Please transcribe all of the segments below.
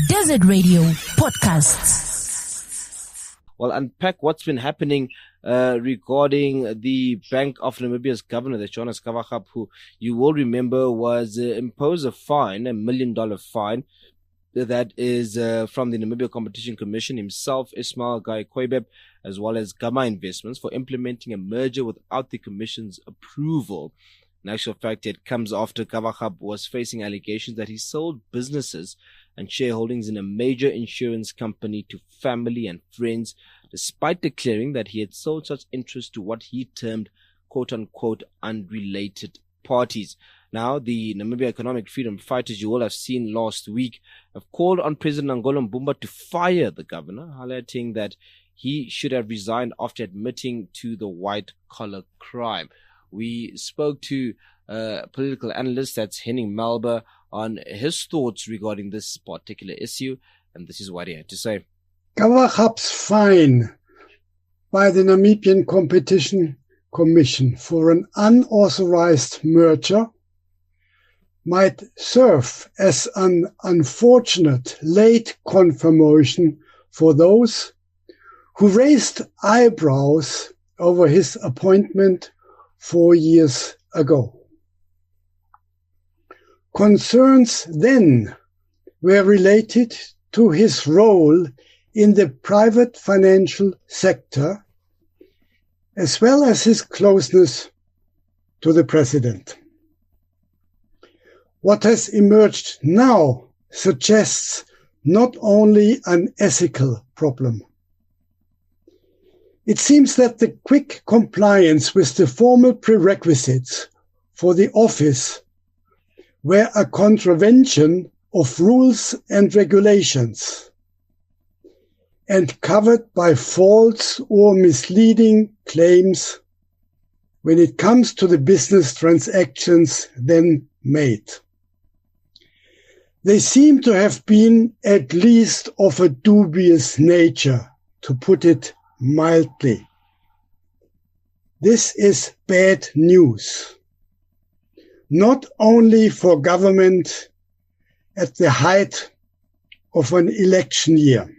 Desert Radio Podcasts. Well, unpack what's been happening regarding the Bank of Namibia's governor, the Johannes Gawaxab, who you will remember was imposed a fine, $1 million fine, that is from the Namibia Competition Commission himself, Ismael Gei-Khoibeb, as well as Gamma Investments, for implementing a merger without the Commission's approval. In actual fact, it comes after Gawaxab was facing allegations that he sold businesses and shareholdings in a major insurance company to family and friends, despite declaring that he had sold such interest to what he termed quote-unquote unrelated parties. Now, the Namibia Economic Freedom Fighters, you all have seen last week, have called on President Colin Namane to fire the governor, highlighting that he should have resigned after admitting to the white-collar crime. We spoke to a political analyst, that's Henning Malber, on his thoughts regarding this particular issue, and this is what he had to say. Gawaxab's fine by the Namibian Competition Commission for an unauthorized merger might serve as an unfortunate late confirmation for those who raised eyebrows over his appointment 4 years ago. Concerns then were related to his role in the private financial sector, as well as his closeness to the president. What has emerged now suggests not only an ethical problem. It seems that the quick compliance with the formal prerequisites for the office were a contravention of rules and regulations and covered by false or misleading claims when it comes to the business transactions then made. They seem to have been at least of a dubious nature, to put it mildly. This is bad news, not only for government at the height of an election year.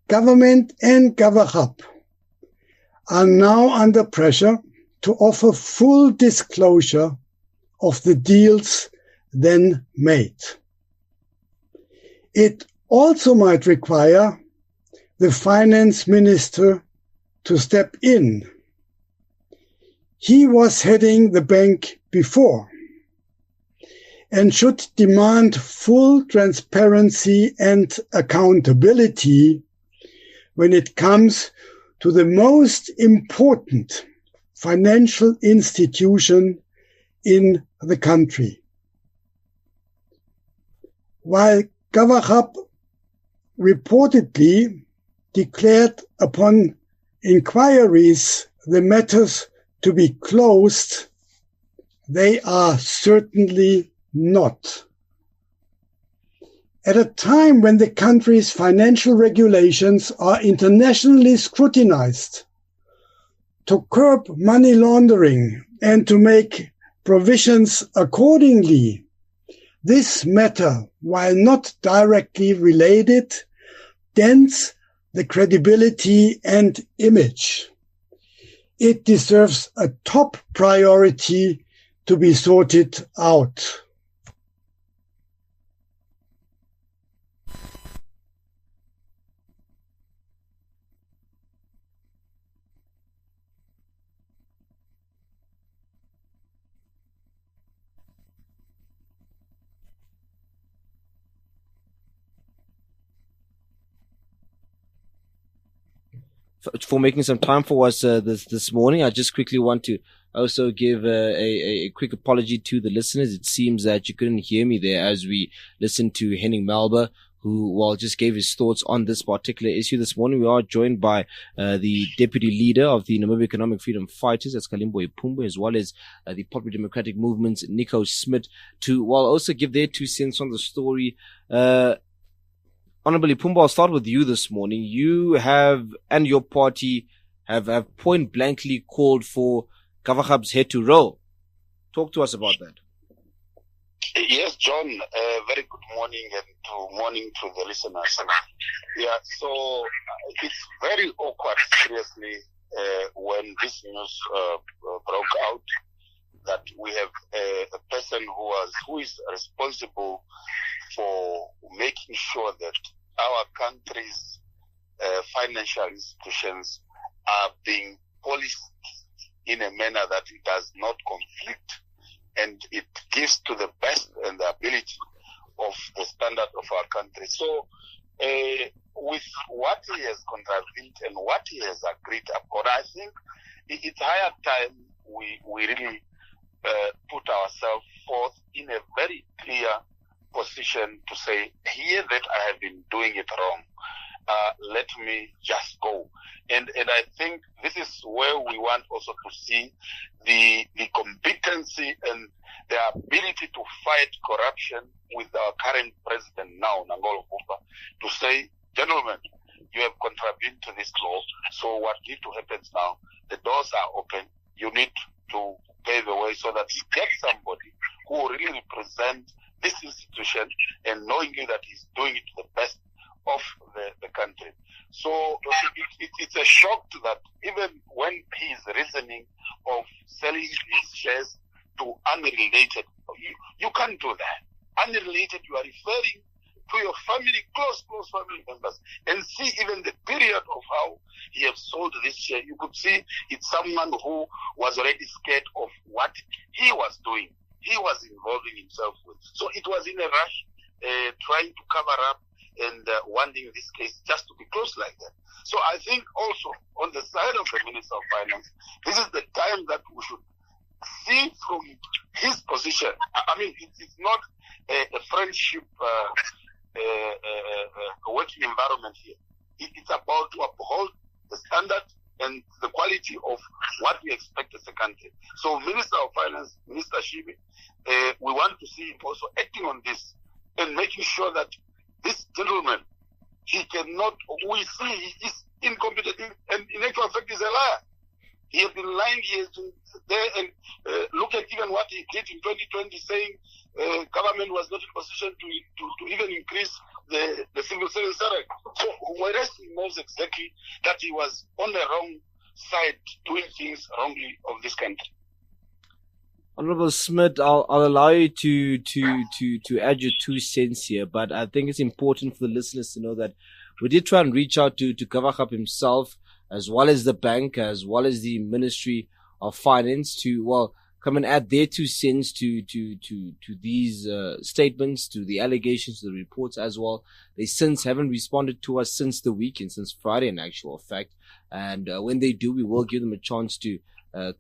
Government and Gawaxab are now under pressure to offer full disclosure of the deals then made. It also might require the finance minister to step in. He was heading the bank before and should demand full transparency and accountability when it comes to the most important financial institution in the country. While Gawaxab reportedly declared upon inquiries the matters to be closed, they are certainly not. At a time when the country's financial regulations are internationally scrutinized to curb money laundering and to make provisions accordingly, this matter, while not directly related, dents the credibility and image. It deserves a top priority to be sorted out. For making some time for us this morning. I just quickly want to also give a quick apology to the listeners. It seems that you couldn't hear me there as we listened to Henning Malber, who just gave his thoughts on this particular issue. This morning we are joined by the deputy leader of the Namibia Economic Freedom Fighters, that's Kalimbo Ipumbu, as well as the Popular Democratic Movement's Nico Smit, to also give their 2 cents on the story. Honorable Ipumbu, I'll start with you this morning. You have, and your party have point blankly called for Gawaxab's head to roll. Talk to us about that. Yes, John. Very good morning and morning to the listeners. Yeah, so it's very awkward, seriously, when this news broke out that we have a person who is responsible for making sure that our country's financial institutions are being policed in a manner that it does not conflict and it gives to the best and the ability of the standard of our country. So with what he has contravened and what he has agreed upon, I think it's higher time we really put ourselves forth in a very clear position to say, here that I have been doing it wrong, let me just go. And I think this is where we want also to see the competency and the ability to fight corruption with our current president now, Nangolo Kumba, to say, gentlemen, you have contravened to this law, so what needs to happen now? The doors are open. You need to pave the way so that you get somebody who will really represent this institution and knowingly that he's doing it to the best of the country. So it's a shock that even when he is reasoning of selling his shares to unrelated, you can't do that. Unrelated, you are referring to your family, close family members, and see even the period of how he has sold this share. You could see it's someone who was already scared of what he was doing. He was involving himself with. So it was in a rush, trying to cover up and wanting this case just to be closed like that. So I think also on the side of the Minister of Finance, this is the time that we should see from his position. I mean, it's not a friendship working environment here. It's about to uphold the standard and the quality of what we expect as a country. So Minister of Finance, Minister Shibe, we want to see him also acting on this and making sure that this gentleman, he cannot, we see he is incompetent and in actual fact he's a liar. He has been lying, he has been there and look at even what he did in 2020 saying government was not in position to even increase the single service salary. So whereas he knows exactly that he was on the wrong side doing things wrongly of this country. Honorable Smit, I'll allow you to add your 2 cents here, but I think it's important for the listeners to know that we did try and reach out to Gawaxab himself, as well as the bank, as well as the Ministry of Finance, to come and add their 2 cents to these statements, to the allegations, to the reports as well. They since haven't responded to us since the weekend, since Friday in actual fact, and when they do, we will give them a chance to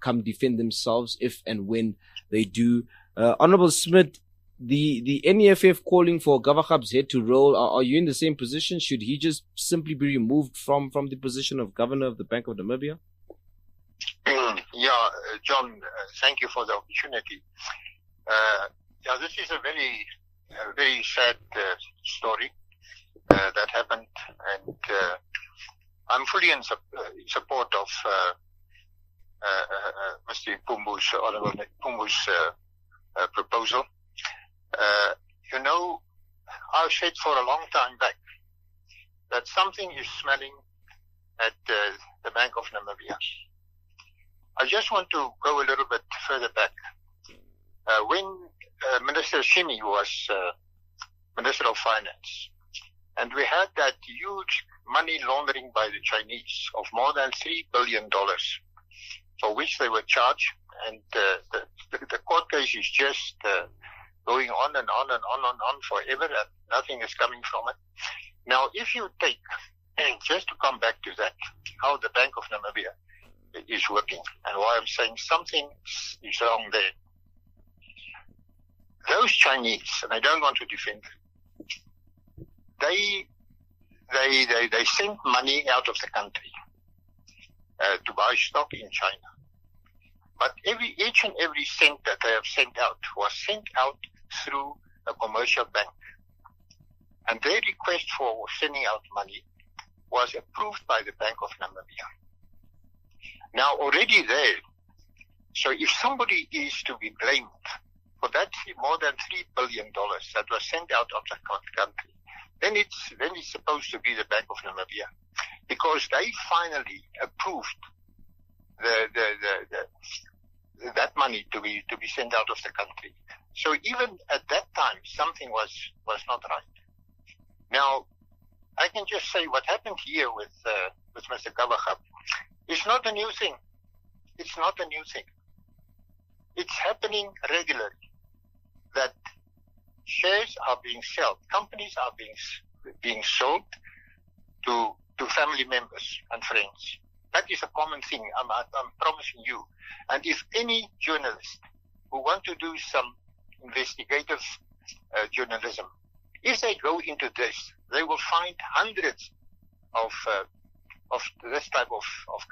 come defend themselves if and when they do. Honorable Smit, the NEFF calling for Gawaxab's head to roll. Are you in the same position? Should he just simply be removed from the position of governor of the Bank of Namibia? Yeah, John, thank you for the opportunity. This is a very sad story that happened, and I'm fully in support of Mr. Ipumbu's, Honorable Ipumbu's proposal. I've said for a long time back that something is smelling at the Bank of Namibia. I just want to go a little bit further back. When Minister Shimi was Minister of Finance, and we had that huge money laundering by the Chinese of more than $3 billion, for which they were charged, and the court case is just going on and on and on and on forever, and nothing is coming from it. Now, if you take, just to come back to that, how the Bank of Namibia is working, and why I'm saying something is wrong there. Those Chinese, and I don't want to defend them, they sent money out of the country to buy stock in China. But each and every cent that they have sent out was sent out through a commercial bank. And their request for sending out money was approved by the Bank of Namibia. Now, already there, so if somebody is to be blamed for that more than $3 billion that was sent out of the country, then it's supposed to be the Bank of Namibia, because they finally approved that money to be sent out of the country. So even at that time, something was not right. Now, I can just say what happened here with Mr. Gawaxab is not a new thing. It's not a new thing. It's happening regularly that shares are being sold, companies are being sold to family members and friends. That is a common thing, I'm promising you. And if any journalist who want to do some investigative journalism, if they go into this, they will find hundreds of this type of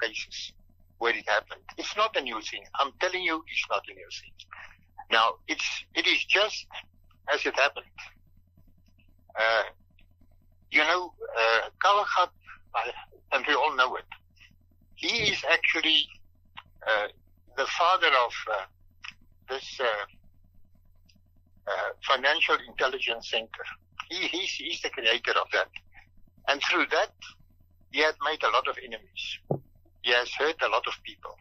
cases where it happened. It's not a new thing. I'm telling you, it's not a new thing. Now, it is just as it happened. Gawaxab, and we all know it, he is actually the father of this Financial Intelligence Center. He's the creator of that. And through that, he had made a lot of enemies. He has hurt a lot of people.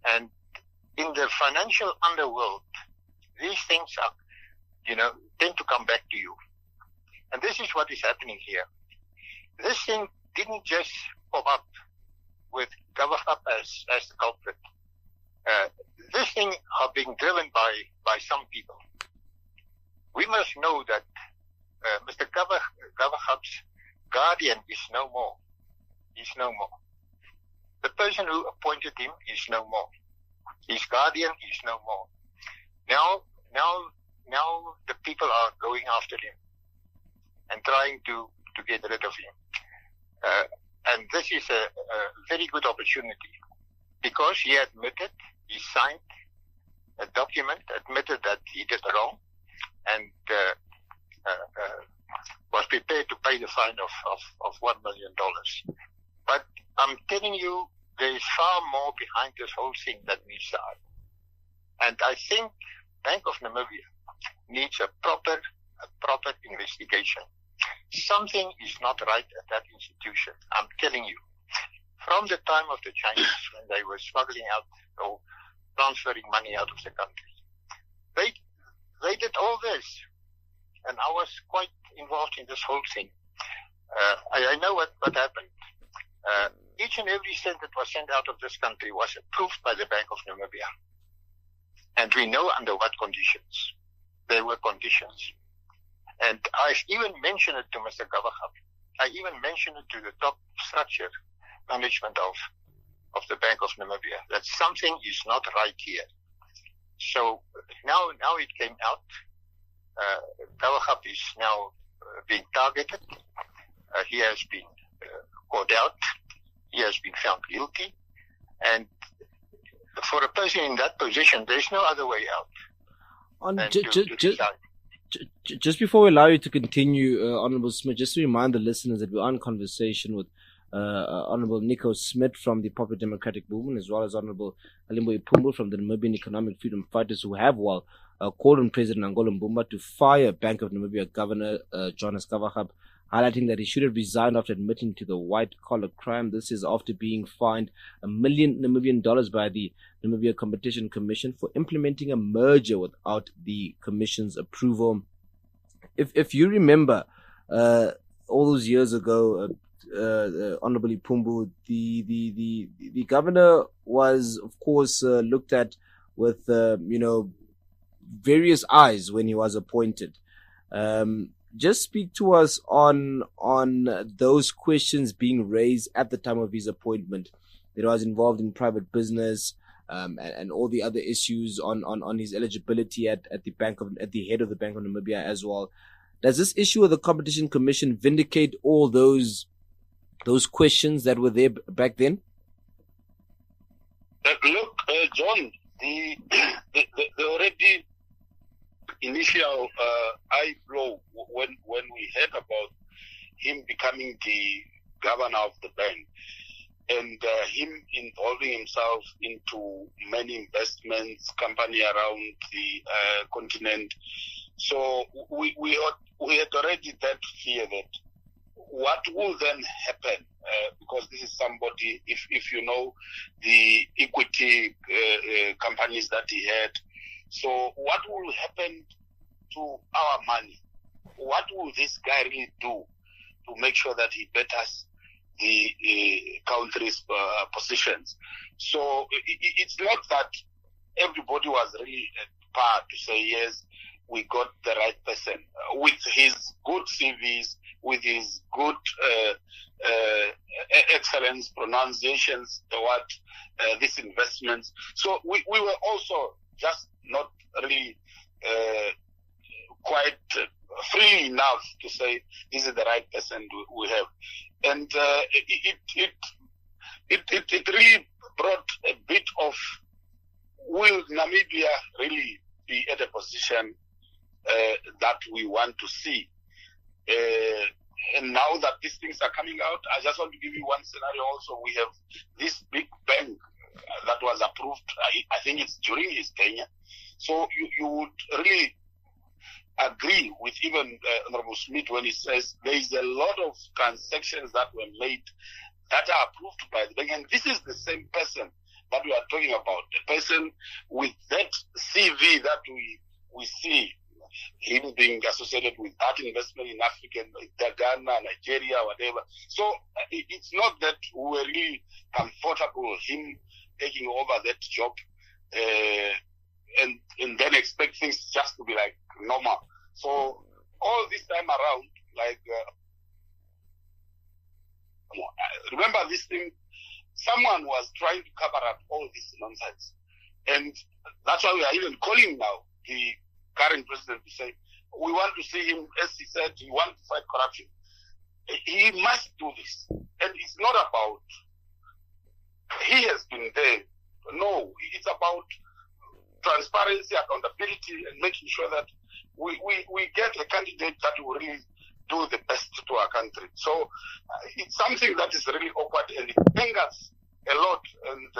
And in the financial underworld, these things are, tend to come back to you. And this is what is happening here. This thing didn't just pop up with Gawaxab as the culprit. This thing are being driven by some people. We must know that Mr. Gawaxab's guardian is no more. He's no more. The person who appointed him is no more. His guardian is no more. Now the people are going after him and trying to get rid of him. And this is a very good opportunity, because he admitted, he signed a document, admitted that he did wrong, and was prepared to pay the fine of $1 million. But I'm telling you, there is far more behind this whole thing that meets the eye. And I think Bank of Namibia needs a proper investigation. Something is not right at that institution. I'm telling you. From the time of the Chinese, when they were smuggling out or transferring money out of the country, they did all this. And I was quite involved in this whole thing. I know what happened. Each and every cent that was sent out of this country was approved by the Bank of Namibia. And we know under what conditions. There were conditions. And I even mentioned it to Mr. Gawaxab. I even mentioned it to the top structure management of the Bank of Namibia, that something is not right here. So now it came out. Gawaxab is now being targeted. He has been caught out. He has been found guilty. And for a person in that position, there's no other way out than to decide. Just before we allow you to continue, Honourable Smit, just to remind the listeners that we're on conversation with Honourable Nico Smit from the Popular Democratic Movement, as well as Honourable Kalimbo Ipumbu from the Namibian Economic Freedom Fighters, who have called on President Angola Mbumba to fire Bank of Namibia Governor Johannes Gawaxab, highlighting that he should have resigned after admitting to the white-collar crime. This is after being fined $1 million Namibian by the Namibia Competition Commission for implementing a merger without the commission's approval. If you remember, all those years ago, Honorable Ipumbu, the governor was, of course, looked at with various eyes when he was appointed. Just speak to us on those questions being raised at the time of his appointment. That was involved in private business, and all the other issues on his eligibility at the head of the Bank of Namibia as well. Does this issue of the Competition Commission vindicate all those questions that were there back then? Look, John, the already initial eye blow when we heard about him becoming the governor of the bank, and him involving himself into many investments, company around the continent. So we had already that fear that what will then happen, because this is somebody, if you know the equity companies that he had. So what will happen to our money? What will this guy really do to make sure that he betters the country's positions? So it's not that everybody was really at par to say, yes, we got the right person. With his good CVs, with his good excellence pronunciations toward these investments. So we were also just not really quite free enough to say this is the right person we have. And it really brought a bit of, will Namibia really be at a position that we want to see? And now that these things are coming out, I just want to give you one scenario also. We have this big bank that was approved, I think it's during his tenure. So you would really agree with even Honorable Smit when he says there is a lot of transactions that were made that are approved by the bank. And this is the same person that we are talking about, the person with that CV that we see him being associated with that investment in Africa, Ghana, Nigeria, whatever. So it's not that we were really comfortable him taking over that job and then expect things just to be like normal. So all this time around, like remember this thing, someone was trying to cover up all this nonsense, and that's why we are even calling now the current president to say we want to see him, as he said, he wants to fight corruption. He must do this, and it's not about he has been there. No, it's about transparency, accountability, and making sure that we get a candidate that will really do the best to our country. So it's something that is really awkward, and it angers a lot. And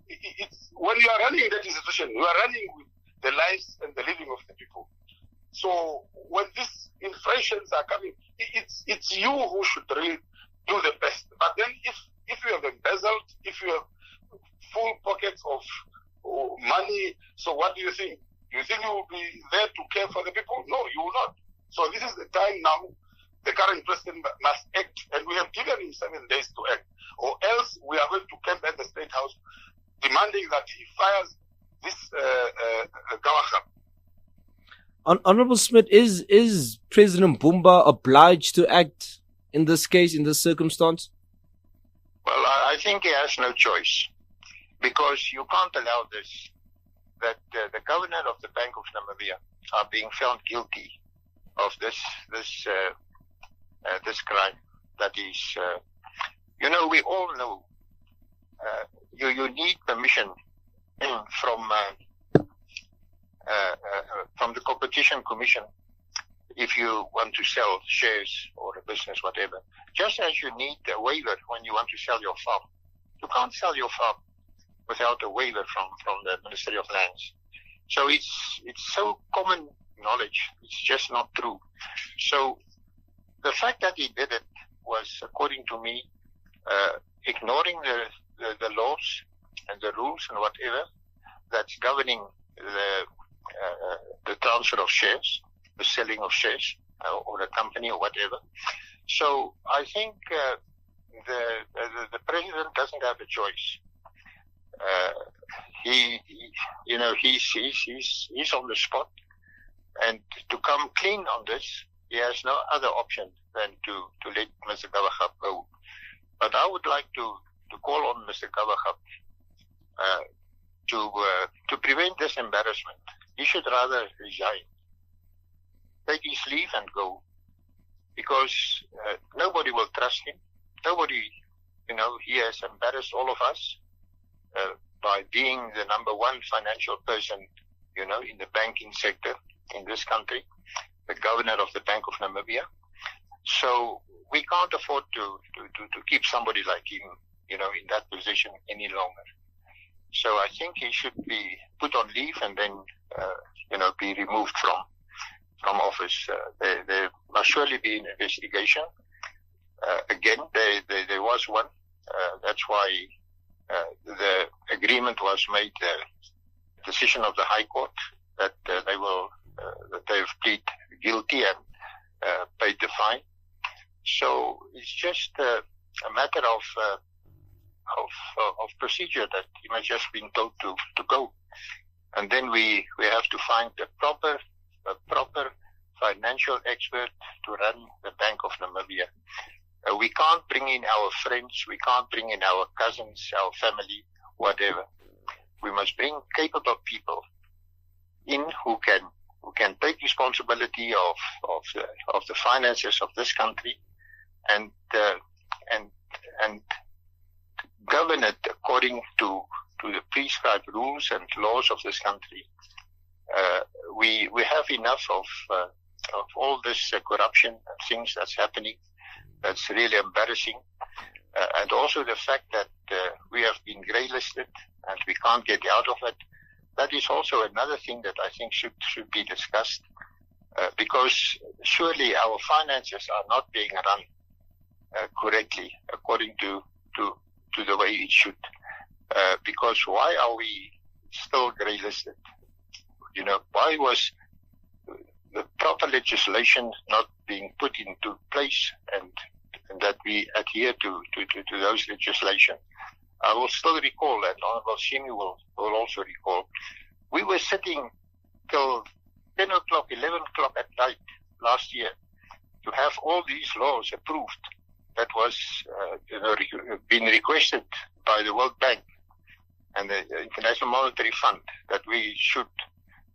it's when you are running that institution, you are running with the lives and the living of the people. So when these infractions are coming, it's you who should really do the best. But then if you have embezzled, if you have full pockets of money, so what do you think? Do you think you will be there to care for the people? No, you will not. So this is the time now the current president must act, and we have given him 7 days to act, or else we are going to camp at the State House demanding that he fires this Gawaxab. Honorable Smit, is President Bumba obliged to act in this case, in this circumstance? Well, I think he has no choice, because you can't allow this, that the governor of the Bank of Namibia are being found guilty of this crime. That is, we all know you need permission from the Competition Commission if you want to sell shares or a business, whatever. Just as you need a waiver when you want to sell your farm. You can't sell your farm without a waiver from the Ministry of Lands. So it's so common knowledge. It's just not true. So the fact that he did it was, according to me, ignoring the laws and the rules and whatever that's governing the transfer of shares, the selling of shares, or a company or whatever. So I think the president doesn't have a choice. He's on the spot, and to come clean on this, he has no other option than to let Mr. Gawaxab go. But I would like to call on Mr. Gawaxab to prevent this embarrassment. He should rather resign, take his leave and go, because nobody will trust him. Nobody, he has embarrassed all of us by being the number one financial person, in the banking sector in this country, the governor of the Bank of Namibia. So we can't afford to keep somebody like him in that position any longer. So I think he should be put on leave and then, be removed from office. There must surely be an investigation. Again, there was one. That's why the agreement was made, the decision of the High Court that they've pleaded guilty and paid the fine. So it's just a matter of procedure that he must just been told to go. And then we have to find a proper financial expert to run the Bank of Namibia. We can't bring in our friends, we can't bring in our cousins, our family, whatever. We must bring capable people in who can take responsibility of the finances of this country and govern it according to the prescribed rules and laws of this country. We have enough of all this corruption and things that's happening. That's really embarrassing. And also the fact that we have been grey listed and we can't get out of it. That is also another thing that I think should be discussed, because surely our finances are not being run correctly according to the way it should. Because why are we still grey listed? Why was the proper legislation not being put into place and that we adhere to those legislation? I will still recall, and Honorable Shimi will also recall, we were sitting till 10 o'clock, 11 o'clock at night last year to have all these laws approved that was been requested by the World Bank and the International Monetary Fund, that we should,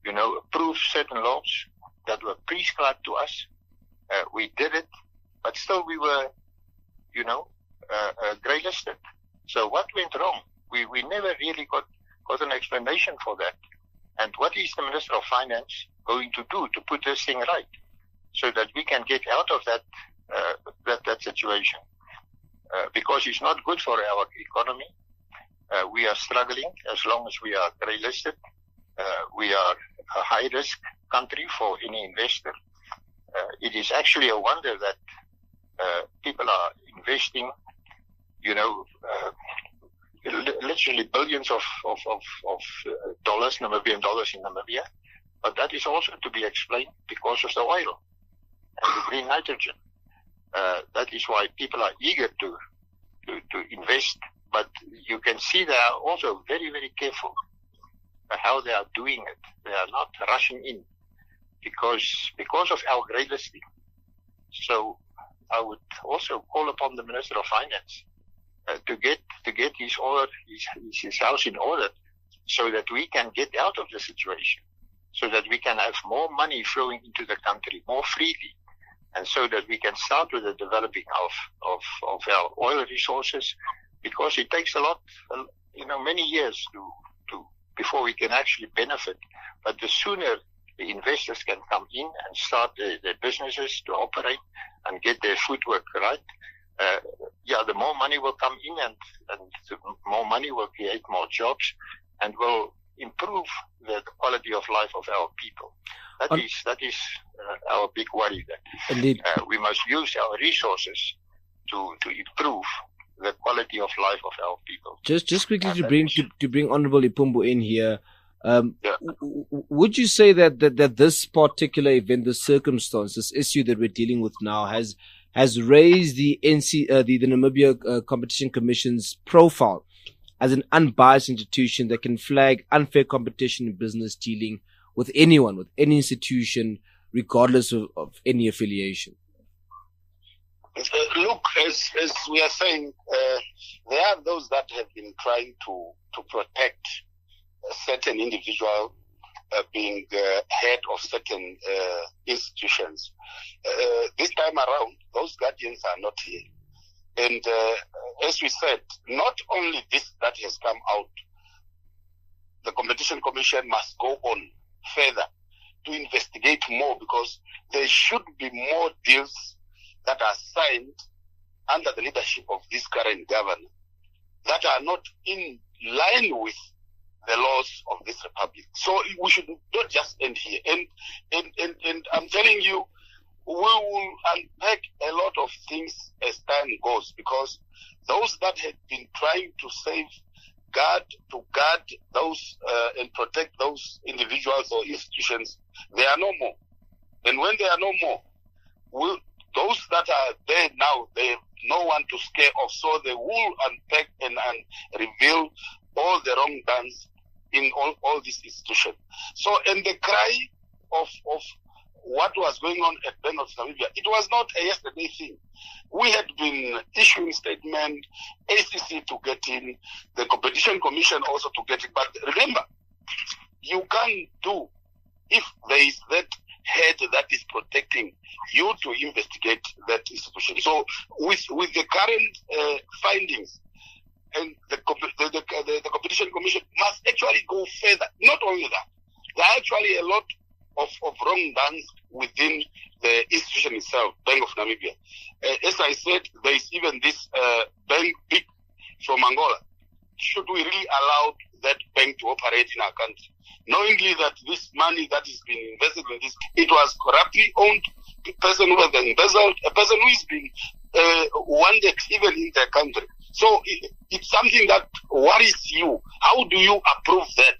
approve certain laws that were prescribed to us. We did it, but still we were, grey listed. So what went wrong? We never really got an explanation for that. And what is the Minister of Finance going to do to put this thing right so that we can get out of that situation? Because it's not good for our economy. We are struggling as long as we are grey listed. We are a high risk country for any investor. It is actually a wonder that people are investing, literally billions of dollars, Namibian dollars in Namibia. But that is also to be explained because of the oil and the green nitrogen. That is why people are eager to invest. But you can see they are also very, very careful how they are doing it. They are not rushing in because of our grey listing. So I would also call upon the Minister of Finance to get his house in order so that we can get out of the situation, so that we can have more money flowing into the country more freely, and so that we can start with the developing of our oil resources, because it takes a lot, many years to before we can actually benefit. But the sooner the investors can come in and start their businesses to operate and get their footwork right, the more money will come in and the more money will create more jobs and will improve the quality of life of our people. That is our big worry. That Indeed. We must use our resources to improve the quality of life of our people. Just quickly to bring Honorable Ipumbu in here. Would you say that this particular event, the circumstance, this issue that we're dealing with now, has raised the Namibia Competition Commission's profile as an unbiased institution that can flag unfair competition in business dealing with anyone, with any institution, regardless of any affiliation? Look, as we are saying, there are those that have been trying to protect a certain individual being head of certain institutions. This time around, those guardians are not here. And as we said, not only this that has come out, the Competition Commission must go on further to investigate more, because there should be more deals that are signed under the leadership of this current governor that are not in line with the laws of this republic. So we should not just end here. And I'm telling you, we will unpack a lot of things as time goes, because those that had been trying to guard those and protect those individuals or institutions, they are no more. And when they are no more, those that are there now, they have no one to scare off. So they will unpack and reveal all the wrong done in all these institutions. So, and the cry of what was going on at Bank of Namibia, it was not a yesterday thing. We had been issuing statement, ACC to get in, the Competition Commission also to get in. But remember, you can't do, if there is that head that is protecting you, to investigate that institution. So with the current findings, and the Competition Commission must actually go further. Not only that, there are actually a lot of wrong done within the institution itself, Bank of Namibia. As I said, there is even this bank big from Angola. Should we really allow that bank to operate in our country, knowingly that this money that is being invested in this, it was corruptly owned, a person who has embezzled, a person who is being wanted even in their country. So it's something that worries you. How do you approve that?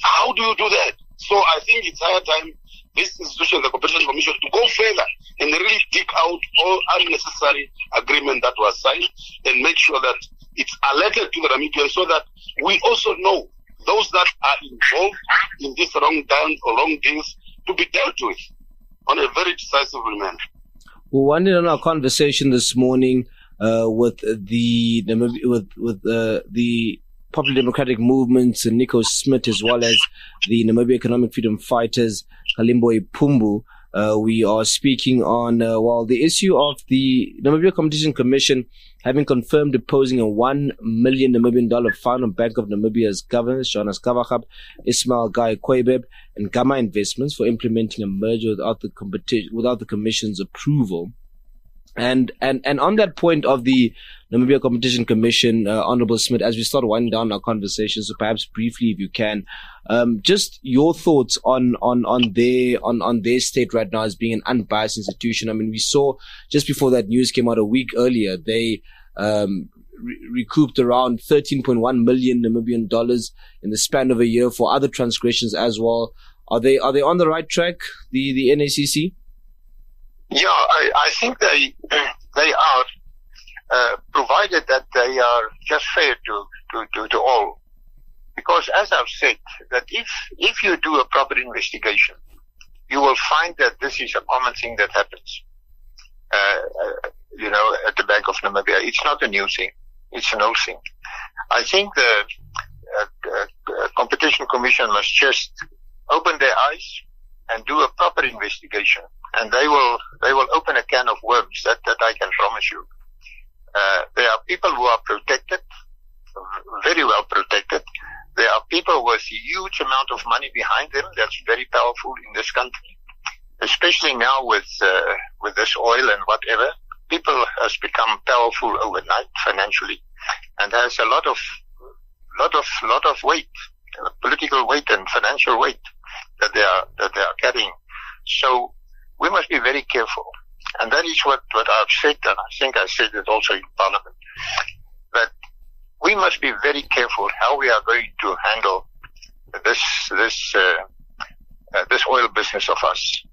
How do you do that? So I think it's higher time this institution, the Competition Commission, to go further and really dig out all unnecessary agreement that was signed and make sure that it's alerted to the Namibians, so that we also know those that are involved in this wrong deals to be dealt with on a very decisive manner. We wanted on our conversation this morning with the Popular Democratic Movements, Nico Smit, as well as the Namibia Economic Freedom Fighters, Kalimbo Ipumbu. We are speaking on the issue of the Namibia Competition Commission having confirmed deposing a $1 million Namibian fine on Bank of Namibia's governors, Johannes, Ismael Gei-Khoibeb, and Gamma Investments for implementing a merger without the Commission's approval. And on that point of the Namibia Competition Commission, Honorable Smit, as we start winding down our conversation, so perhaps briefly, if you can, just your thoughts on their state right now as being an unbiased institution. I mean, we saw just before that news came out a week earlier, they recouped around 13.1 million Namibian dollars in the span of a year for other transgressions as well. Are they on the right track, the NaCC? Yeah, I think they are, provided that they are just fair to all. Because as I've said, that if you do a proper investigation, you will find that this is a common thing that happens, at the Bank of Namibia. It's not a new thing. It's an old thing. I think the Competition Commission must just open their eyes and do a proper investigation. And they will open a can of worms, that I can promise you. There are people who are protected, very well protected. There are people with a huge amount of money behind them that's very powerful in this country. Especially now with this oil and whatever, people has become powerful overnight financially, and has a lot of weight, political weight and financial weight that they are carrying. So we must be very careful. And that is what I've said, and I think I said it also in Parliament, that we must be very careful how we are going to handle this oil business of us.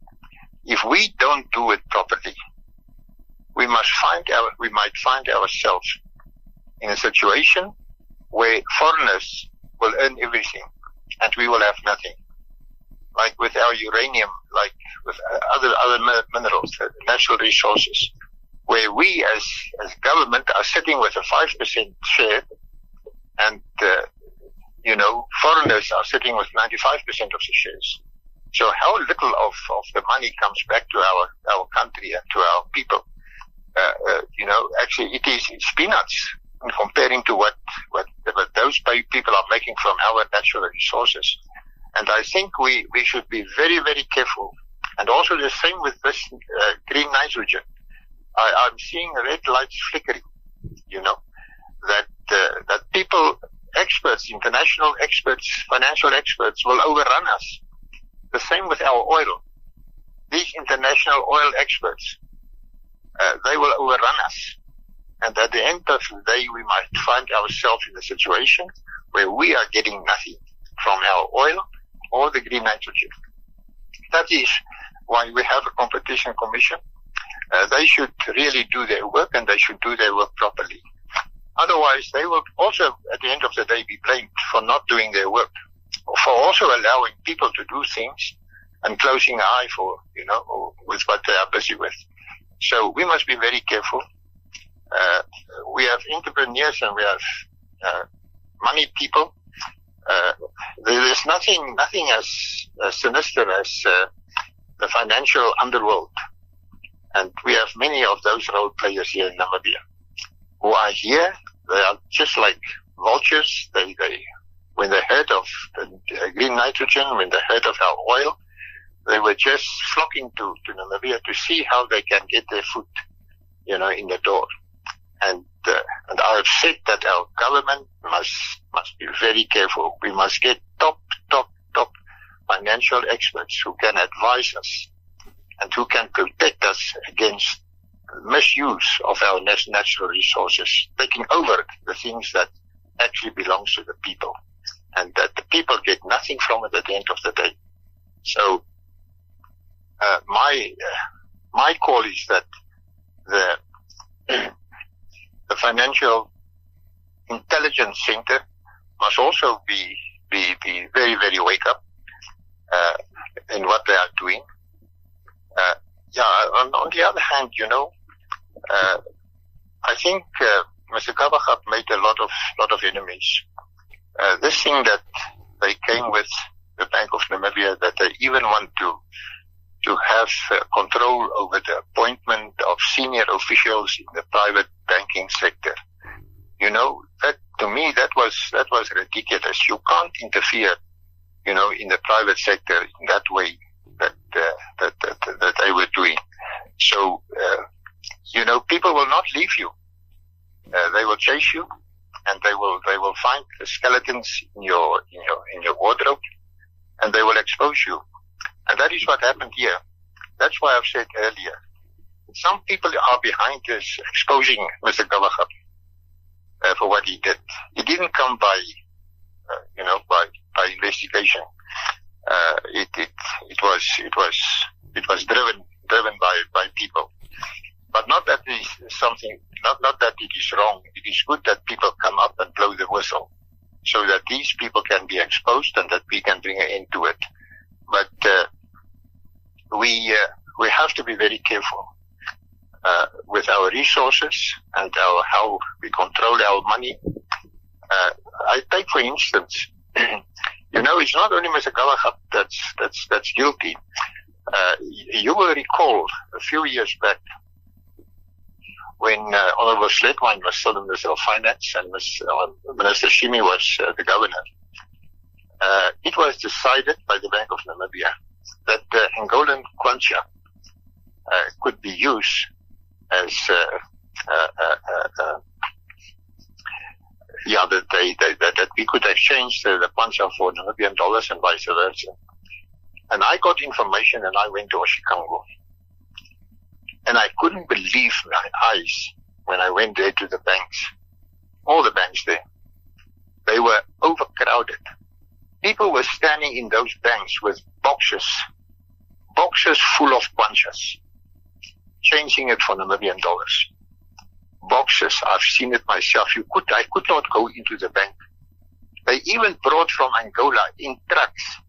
If we don't do it properly, we might find ourselves in a situation where foreigners will earn everything and we will have nothing. Like with our uranium, like with other minerals, natural resources, where we as government are sitting with a 5% share, and foreigners are sitting with 95% of the shares. So how little of the money comes back to our country and to our people? Actually it's peanuts in comparing to what those people are making from our natural resources. And I think we should be very, very careful. And also the same with this green nitrogen. I'm seeing red lights flickering, that people, experts, international experts, financial experts will overrun us. The same with our oil. These international oil experts, they will overrun us. And at the end of the day, we might find ourselves in a situation where we are getting nothing from our oil or the green nitrogen. That is why we have a competition commission. They should really do their work, and they should do their work properly. Otherwise, they will also, at the end of the day, be blamed for not doing their work, for also allowing people to do things and closing an eye for, with what they are busy with. So we must be very careful. We have entrepreneurs and we have money people. There's nothing as sinister as the financial underworld. And we have many of those role players here in Namibia who are here. They are just like vultures. They when they heard of the green nitrogen, when they heard of our oil, they were just flocking to Namibia to see how they can get their foot, in the door. And I have said that our government must be very careful. We must get top financial experts who can advise us and who can protect us against misuse of our natural resources, taking over the things that actually belongs to the people, and that the people get nothing from it at the end of the day. So, my call is that the Financial Intelligence Center must also be very, very wake up in what they are doing. On the other hand, I think Mr. Gawaxab made a lot of enemies. This thing that they came with, the Bank of Namibia, that they even want to have control over the appointment of senior officials in the private banking sector. That to me that was ridiculous. You can't interfere, in the private sector in that way that they were doing. So, people will not leave you. They will chase you, and they will find the skeletons in your wardrobe, and they will expose you. And that is what happened here. That's why I've said earlier, some people are behind this exposing Mr. Gawaxab for what he did. It didn't come by investigation. It was driven by people. But not that it is something, not that it is wrong. It is good that people come up and blow the whistle so that these people can be exposed and that we can bring an end to it. But we have to be very careful with our resources and how we control our money. I take, for instance, it's not only Mr. Gawaxab that's guilty. You will recall a few years back when Honorable Sledwine was still in the Minister of Finance and Minister Shimi was the governor. It was decided by the Bank of Namibia that the Angolan kwacha could be used as that we could exchange the kwacha for Namibian dollars and vice versa. And I got information and I went to Oshikango. And I couldn't believe my eyes when I went there to the banks. All the banks there. They were overcrowded. People were standing in those banks with boxes full of kwachas, changing it for Namibian dollars. Boxes, I've seen it myself. I could not go into the bank. They even brought from Angola in trucks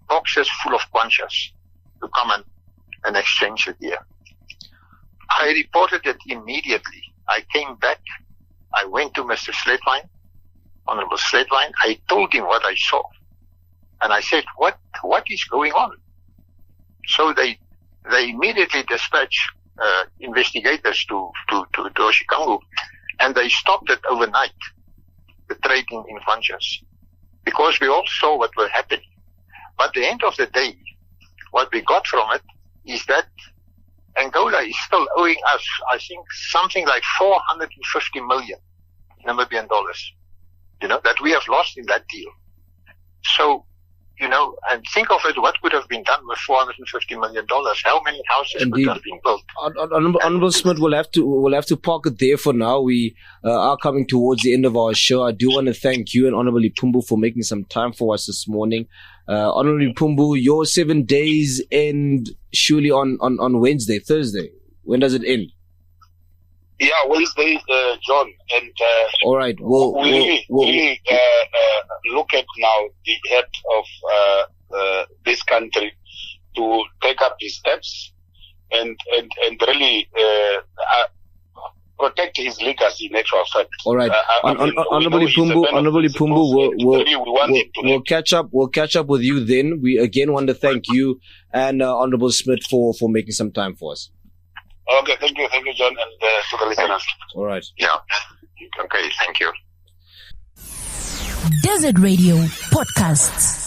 boxes full of kwachas to come and exchange it here. I reported it immediately. I came back. I went to Mr. Sledwine, Honorable Sledwine. I told him what I saw. And I said, what is going on? So they immediately dispatched investigators to Oshikango, and they stopped it overnight, the trading in kwachas, because we all saw what was happening. But at the end of the day, what we got from it is that Angola is still owing us, I think, something like 450 million Namibian dollars, that we have lost in that deal. So, and think of it, what would have been done with $450 million? How many houses Indeed. would have been built? Honorable Smit, we'll have to park it there for now. We are coming towards the end of our show. I do want to thank you and Honorable Ipumbu for making some time for us this morning. Honorable Ipumbu, your 7 days end surely on Wednesday, Thursday. When does it end? Yeah, Wednesday, John. And all right, we'll look at now the head of this country to take up his steps and really protect his legacy in actual fact. All right, Honorable Ipumbu, we'll catch up with you then. We again want to thank you and Honorable Smit for making some time for us. Okay, thank you, John, and to the listeners. All right. Yeah. Okay, thank you. Desert Radio Podcasts.